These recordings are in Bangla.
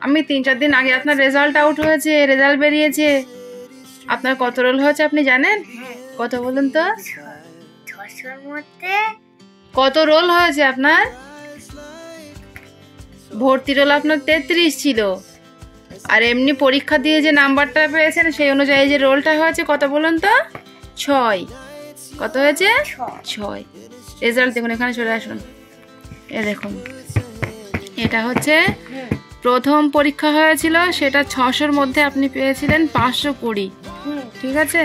আমি 3-4 দিন আগে আপনার রেজাল্ট আউট হয়েছে, রেজাল্ট বেরিয়েছে। আপনার কত রোল হয়েছে আপনি জানেন? কত বলুন তো? 600-র মধ্যে কত রোল হয়েছে আপনার? ভর্তি রোল আপনার 33 ছিল, আর এমনি পরীক্ষা দিয়ে যে নাম্বারটা পেয়েছেন সেই অনুযায়ী যে রোলটা হয়েছে কত বলুন তো? 6। কত হয়েছে? 6। রেজাল্ট দেখুন, এখানে চলে আসুন। এ দেখুন, এটা হচ্ছে প্রথম পরীক্ষা হয়েছিল, সেটা 600-র মধ্যে আপনি পেয়েছিলেন 520। ঠিক আছে।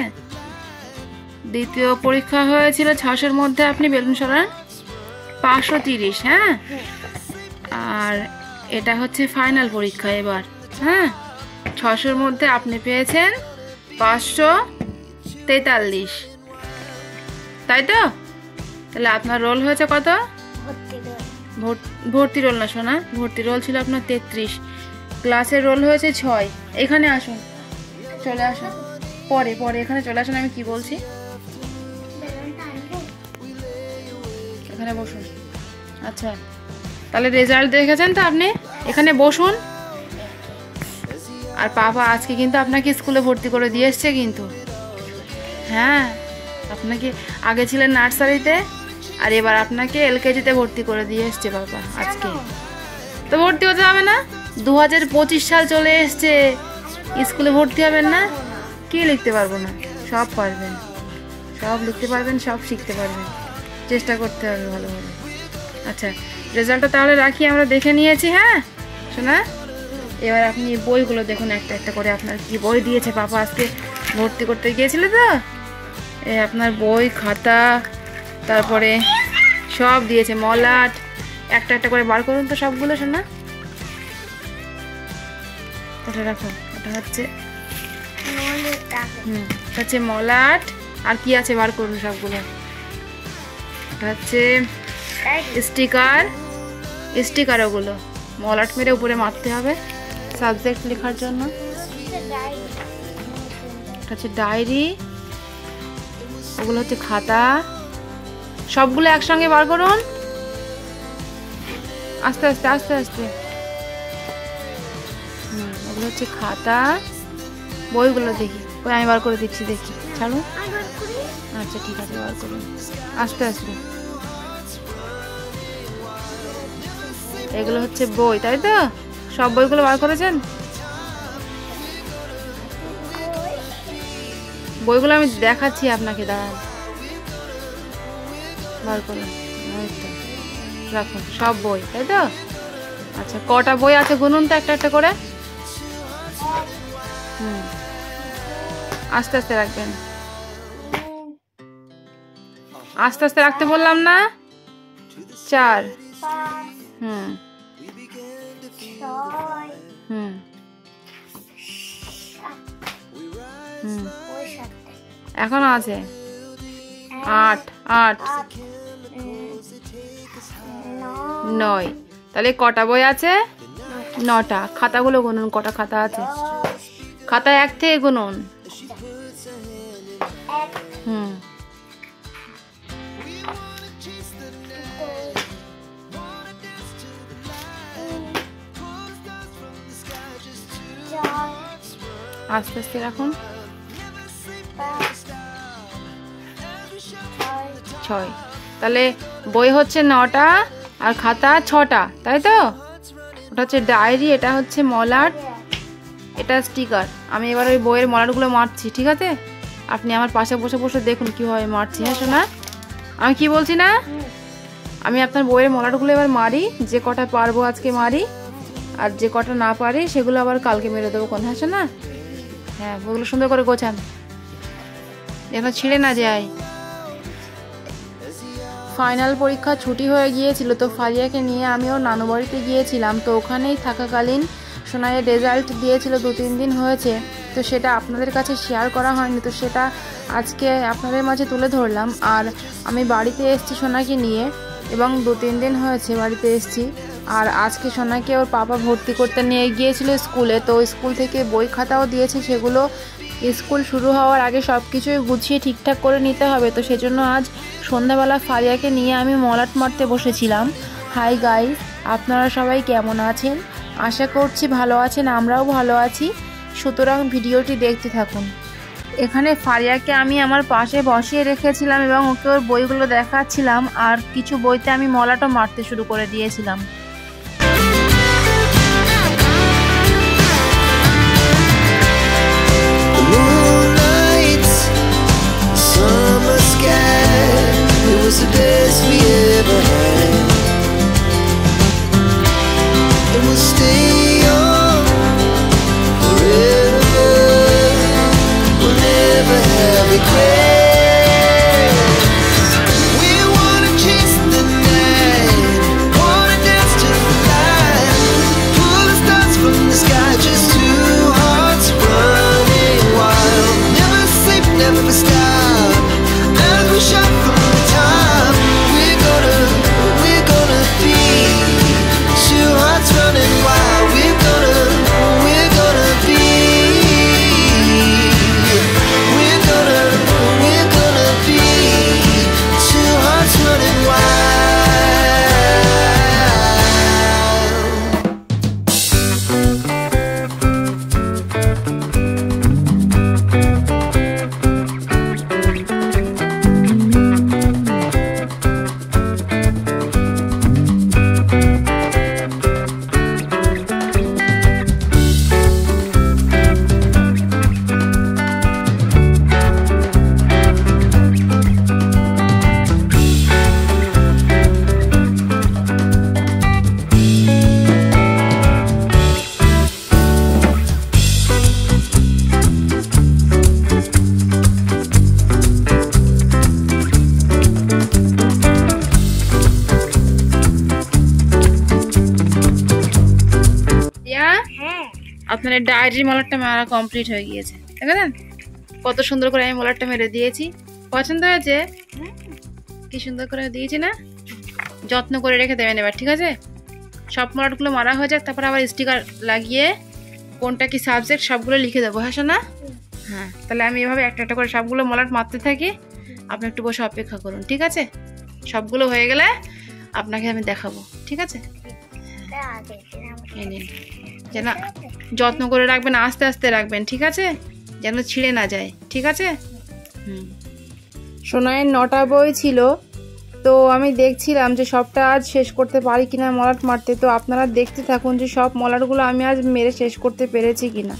দ্বিতীয় পরীক্ষা হয়েছিল 600-র মধ্যে, আপনি বেলুন সরান, 530। হ্যাঁ, আর এটা হচ্ছে ফাইনাল পরীক্ষা এবার। হ্যাঁ, 600-র মধ্যে আপনি পেয়েছেন 543, তাই তো? তাহলে আপনার রোল হয়েছে কত? ভর্তি রোল না শোনা, ভর্তি রোল ছিল আপনার 33, ক্লাসের রোল হয়েছে 6। এখানে আসুন, চলে আসুন, পরে পরে এখানে চলে আসুন, আমি কি বলছি। এখানে বসুন। আচ্ছা, তাহলে রেজাল্ট দেখেছেন তো আপনি? এখানে বসুন। আর পাপা আজকে কিন্তু আপনাকে স্কুলে ভর্তি করে দিয়ে এসছে কিন্তু। হ্যাঁ, আপনাকে আগে ছিলেন নার্সারিতে, আর এবার আপনাকে এলকেজিতে ভর্তি করে দিয়ে এসছে বাবা আজকে। তো ভর্তি হতে হবে না? 2025 সাল চলে এসছে, স্কুলে ভর্তি হবেন না? কি লিখতে পারবো না? সব পারবেন, সব লিখতে পারবেন, সব শিখতে পারবেন, চেষ্টা করতে হবে ভালোভাবে। আচ্ছা, রেজাল্টটা তাহলে রাখি, আমরা দেখে নিয়েছি। হ্যাঁ শোনা, এবার আপনি বইগুলো দেখুন একটা একটা করে। আপনার কি বই দিয়েছে পাপা আজকে ভর্তি করতে গিয়েছিল তো? এই আপনার বই, খাতা, তারপরে সব দিয়েছে, মলাট। একটা একটা করে বার করুন তো সবগুলো শোনা। ওটা রাখুন, ওটা হচ্ছে হচ্ছে মলাট। আর কি আছে বার করুন সবগুলো। ওটা হচ্ছে স্টিকার, স্টিকার ওগুলো মলাট মেরে উপরে মারতে হবে সাবজেক্ট লেখার জন্য। এটা হচ্ছে ডায়েরি, ওগুলো হচ্ছে খাতা। সবগুলো একসঙ্গে বার করুন, আস্তে আস্তে আস্তে আস্তে। ওগুলো হচ্ছে খাতা। বইগুলো দেখি, ওই আমি বার করে দিচ্ছি, দেখি, ছাড়ুন। আচ্ছা ঠিক আছে, বার করুন আস্তে আস্তে। এগুলো হচ্ছে বই, তাই তো? সব বইগুলো বার করেছেন? বইগুলো আমি দেখাচ্ছি আপনাকে, দাঁড়ান, বার করুন। রাখুন সব বই, তাই তো? আচ্ছা, কটা বই আছে গুনুন তো একটা একটা করে। আস্তে আস্তে রাখবেন, আস্তে আস্তে রাখতে বললাম না? 4। এখনো আছে 8, 9। তাহলে কটা বই আছে? 9টা। খাতাগুলো গুনুন, কটা খাতা আছে? খাতা 1 থেকে গুনুন। আস্তে আস্তে রাখুন। 6। তাহলে বই হচ্ছে 9টা আর খাতা 6টা, তাই তো? ওটা হচ্ছে ডায়েরি, এটা হচ্ছে মলাট, এটা স্টিকার। আমি এবার ওই বইয়ের মলাটগুলো মারছি, ঠিক আছে? আপনি আমার পাশে বসে বসে দেখুন কীভাবে মারছি। হ্যাঁ শোনা, আমি কি বলছি না? আমি আপনার বইয়ের মলাটগুলো এবার মারি, যে কটা পারবো আজকে মারি, আর যে কটা না পারি সেগুলো আবার কালকে মেরে দেবো কোন। হ্যাঁ শোনা? হ্যাঁ, বইগুলো সুন্দর করে গোছান, যেন ছিঁড়ে না যায়। ফাইনাল পরীক্ষা ছুটি হয়ে গিয়েছিল, তো ফারিয়াকে নিয়ে আমি ওর নানু বাড়িতে গিয়েছিলাম। তো ওখানেই থাকাকালীন সোনাইয়ের রেজাল্ট দিয়েছিল, 2-3 দিন হয়েছে। তো সেটা আপনাদের কাছে শেয়ার করা হয়নি, তো সেটা আজকে আপনাদের মাঝে তুলে ধরলাম। আর আমি বাড়িতে এসেছি সোনাকে নিয়ে, এবং 2-3 দিন হয়েছে বাড়িতে এসেছি। আর আজকে সোনাকে ওর পাপা ভর্তি করতে নিয়ে গিয়েছিল স্কুলে, তো স্কুল থেকে বই খাতাও দিয়েছে, সেগুলো স্কুল শুরু হওয়ার আগে সব কিছুই গুছিয়ে ঠিকঠাক করে নিতে হবে। তো সেজন্য আজ সন্ধ্যাবেলা ফারিয়াকে নিয়ে আমি মলাট মারতে বসেছিলাম। হাই গাইস, আপনারা সবাই কেমন আছেন? আশা করছি ভালো আছেন, আমরাও ভালো আছি। সুতরাং ভিডিওটি দেখতে থাকুন। এখানে ফারিয়াকে আমি আমার পাশে বসিয়ে রেখেছিলাম এবং ওকে ওর বইগুলো দেখাচ্ছিলাম, আর কিছু বইতে আমি মলাটও মারতে শুরু করে দিয়েছিলাম। আপনার ডায়েরির মলারটা মারা কমপ্লিট হয়ে গিয়েছে, দেখেন কত সুন্দর করে আমি মলারটা মেরে দিয়েছি। পছন্দ হয়েছে? কি সুন্দর করে দিয়েছি না? যত্ন করে রেখে দেবেন এবার, ঠিক আছে? সব মলারগুলো মারা হয়ে যাক, তারপর আবার স্টিকার লাগিয়ে কোনটা কি সাবজেক্ট সবগুলো লিখে দেবো। হ্যাঁ শোনা? হ্যাঁ, তাহলে আমি এভাবে একটা একটা করে সবগুলো মলার মারতে থাকি, আপনি একটু বসে অপেক্ষা করুন, ঠিক আছে? সবগুলো হয়ে গেলে আপনাকে আমি দেখাবো, ঠিক আছে? যেন যত্ন করে রাখবেন, আস্তে আস্তে রাখবেন, ঠিক আছে? যেন ছিঁড়ে না যায়, ঠিক আছে? সোনাইয়ের 9টা বই ছিল, তো আমি দেখছিলাম যে সবটা আজ শেষ করতে পারি কিনা মলাট মারতে। তো আপনারা দেখতে থাকুন যে সব মলাটগুলো আমি আজ মেরে শেষ করতে পেরেছি কিনা।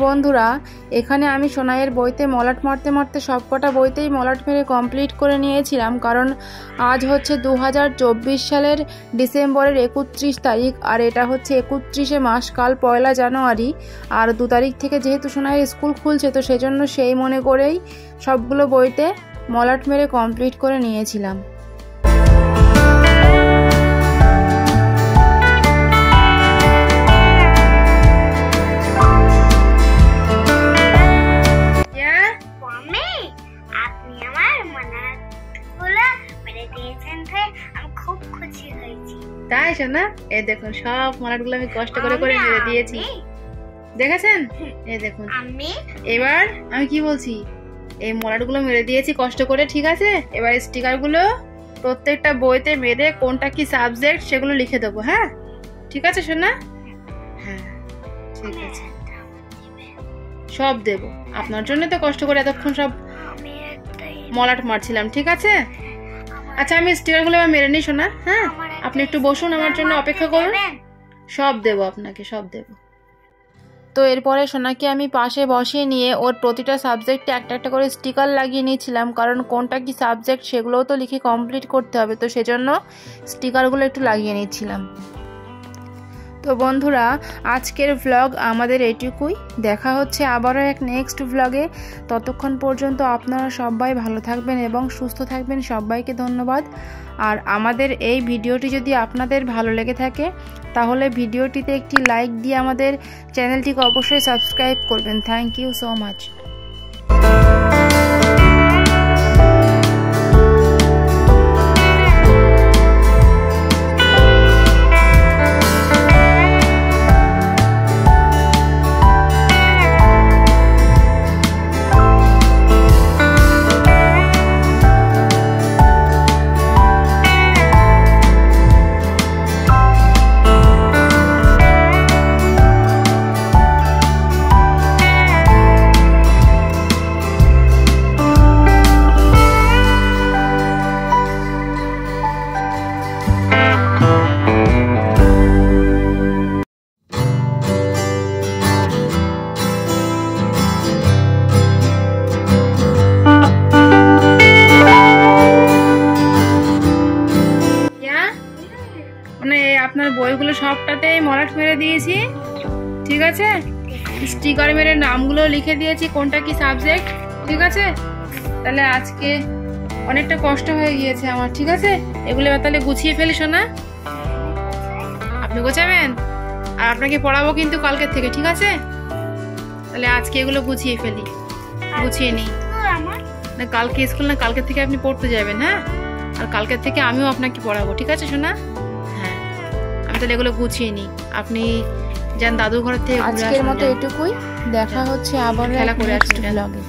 বন্ধুরা, এখানে আমি সোনাইয়ের বইতে মলাট মারতে মারতে সবকটা বইতেই মলাট মেরে কমপ্লিট করে নিয়েছিলাম, কারণ আজ হচ্ছে 2024 সালের ডিসেম্বরের 31 তারিখ, আর এটা হচ্ছে 31শে মাস, কাল 1 জানুয়ারি। আর 2 তারিখ থেকে যেহেতু সোনাইয়ের স্কুল খুলছে, তো সেজন্য সেই মনে করেই সবগুলো বইতে মলাট মেরে কমপ্লিট করে নিয়েছিলাম। তাই শোনা, এই দেখুন সব মলাটগুলো আমি কষ্ট করে করে মেরে দিয়েছি, দেখেছেন? এই দেখুন এবার আমি কি বলছি, এই মলাটগুলো মেরে দিয়েছি কষ্ট করে, ঠিক আছে? এবার স্টিকারগুলো প্রত্যেকটা বইতে মেরে কোনটা কি সাবজেক্ট সেগুলো লিখে দেবো। হ্যাঁ ঠিক আছে শোনা? হ্যাঁ ঠিক আছে, সব দেব আপনার জন্য, তো কষ্ট করে এতক্ষণ সব মলাট মারছিলাম, ঠিক আছে? আচ্ছা আমি স্টিকারগুলো এবার মেরে নিই শোনা। হ্যাঁ আপনি একটু বসুন, আমার জন্য অপেক্ষা করুন, সব দেব আপনাকে, সব দেব। তো এরপরে সোনাকে আমি পাশে বসিয়ে নিয়ে ওর প্রতিটা সাবজেক্টে একটা একটা করে স্টিকার লাগিয়ে নিয়েছিলাম, কারণ কোনটা কি সাবজেক্ট সেগুলোও তো লিখে কমপ্লিট করতে হবে, তো সেজন্য স্টিকারগুলো একটু লাগিয়ে নিচ্ছিলাম। তো বন্ধুরা, আজকের ভ্লগ আমাদের এইটুকুই, দেখা হচ্ছে আবারও এক নেক্সট ভ্লগে। ততক্ষণ পর্যন্ত আপনারা সবাই ভালো থাকবেন এবং সুস্থ থাকবেন, সবাইকে ধন্যবাদ। আর আমাদের এই ভিডিওটি যদি আপনাদের ভালো লেগে থাকে তাহলে ভিডিওটিতে একটি লাইক দিয়ে আমাদের চ্যানেলটিকে অবশ্যই সাবস্ক্রাইব করবেন। Thank you so much. আপনার বইগুলো সবটাতেই মলাট মেরে দিয়েছি, ঠিক আছে? স্টিকার মেরে নামগুলো লিখে দিয়েছি কোনটা কি সাবজেক্ট, ঠিক আছে? তাহলে আজকে অনেকটা কষ্ট হয়ে গিয়েছে আমার, ঠিক আছে? এগুলো এবার তাহলে গুছিয়ে ফেলিস না, আপনি গোছাবেন, আর আপনাকে পড়াবো কিন্তু কালকের থেকে, ঠিক আছে? তাহলে আজকে এগুলো গুছিয়ে ফেলি, গুছিয়ে নিই। না কালকে স্কুল না, কালকের থেকে আপনি পড়তে যাবেন। হ্যাঁ, আর কালকের থেকে আমিও আপনাকে পড়াবো, ঠিক আছে সোনা? হ্যাঁ আমি তাহলে এগুলো গুছিয়ে নিই, আপনি যান দাদুর ঘর থেকে। আজকের মতো এটুকুই, দেখা হচ্ছে আবার খেলা করে আসছি ব্লগে।